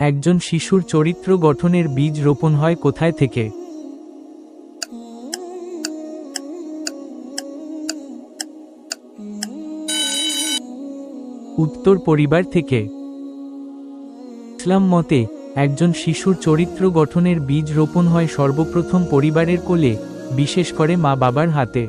একজন শিশুর চরিত্র গঠনের বীজ রোপণ হয় কোথায় থেকে? উত্তর পরিবার থেকে। ইসলাম মতে একজন শিশুর চরিত্র গঠনের বীজ রোপণ হয় সর্বপ্রথম পরিবারের কোলে, বিশেষ করে মা বাবার হাতে।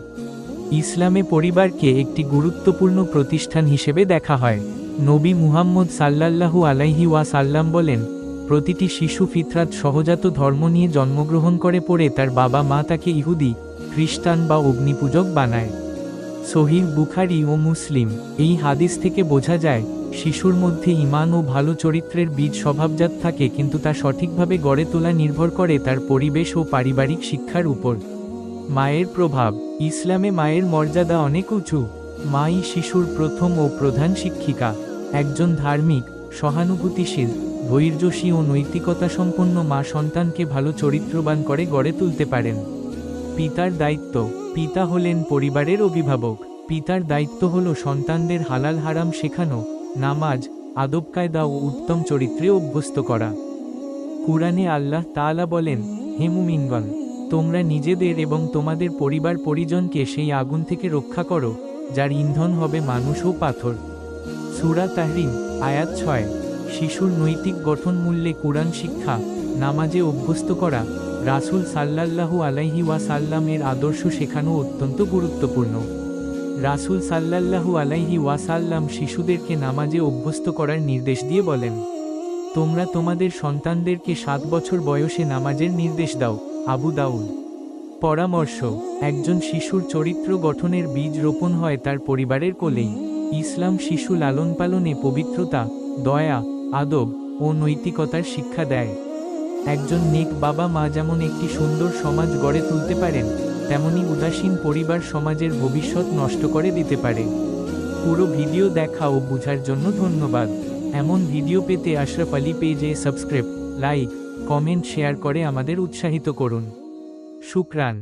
ইসলামে পরিবারকে একটি গুরুত্বপূর্ণ প্রতিষ্ঠান হিসেবে দেখা হয়। নবী মুহাম্মদ সাল্লাল্লাহু আলাইহি ওয়াসাল্লাম বলেন, প্রতিটি শিশু ফিতরাত সহজাত ধর্ম নিয়ে জন্মগ্রহণ করে, পরে তার বাবা মা তাকে ইহুদি, খ্রিস্টান বা অগ্নিপূজক বানায়। সহিহ বুখারী ও মুসলিম। এই হাদিস থেকে বোঝা যায়, শিশুর মধ্যে ঈমান ও ভালো চরিত্রের বীজ স্বভাবজাত থাকে, কিন্তু তা সঠিকভাবে গড়ে তোলা নির্ভর করে তার পরিবেশ ও পারিবারিক শিক্ষার উপর। মায়ের প্রভাব। ইসলামে মায়ের মর্যাদা অনেক উঁচু। মাই শিশুর প্রথম ও প্রধান শিক্ষিকা। একজন ধার্মিক, সহানুভূতিশীল, ধৈর্যশীল ও নৈতিকতাসম্পন্ন মা সন্তানকে ভালো চরিত্রবান করে গড়ে তুলতে পারেন। পিতার দায়িত্ব। পিতা হলেন পরিবারের অভিভাবক। পিতার দায়িত্ব হল সন্তানদের হালাল হারাম শেখানো, নামাজ, আদবকায়দা ও উত্তম চরিত্রে অভ্যস্ত করা। কুরআনে আল্লাহ তাআলা বলেন, হে মুমিনগণ, তোমরা নিজেদের এবং তোমাদের পরিবার পরিজনকে সেই আগুন থেকে রক্ষা করো, যার ইন্ধন হবে মানুষ ও পাথর। সূরা তাহরিম, আয়াত 6। শিশুর নৈতিক গঠন মূল্যে কুরআন শিক্ষা, নামাজে অভ্যস্ত করা, রাসূল সাল্লাল্লাহু আলাইহি ওয়াসাল্লামের আদর্শ শেখানো অত্যন্ত গুরুত্বপূর্ণ। রাসূল সাল্লাল্লাহু আলাইহি ওয়াসাল্লাম শিশুদেরকে নামাজে অভ্যস্ত করার নির্দেশ দিয়ে বলেন, তোমরা তোমাদের সন্তানদেরকে 7 বছর বয়সে নামাজের নির্দেশ দাও। আবু দাউদ। পরামর্শ। একজন শিশুর চরিত্র গঠনের বীজ রোপণ হয় তার পরিবারের কোলেই। ইসলাম শিশু লালন পালনে পবিত্রতা, দয়া, আদব ও নৈতিকতার শিক্ষা দেয়। একজন নেক বাবা মা যেমন একটি সুন্দর সমাজ গড়ে তুলতে পারেন, তেমনি উদাসীন পরিবার সমাজের ভবিষ্যৎ নষ্ট করে দিতে পারে। পুরো ভিডিও দেখা ও বোঝার জন্য ধন্যবাদ। এমন ভিডিও পেতে আশরাফ আলী পেজে সাবস্ক্রাইব, লাইক, কমেন্ট, শেয়ার করে আমাদের উৎসাহিত করুন। শুকরান।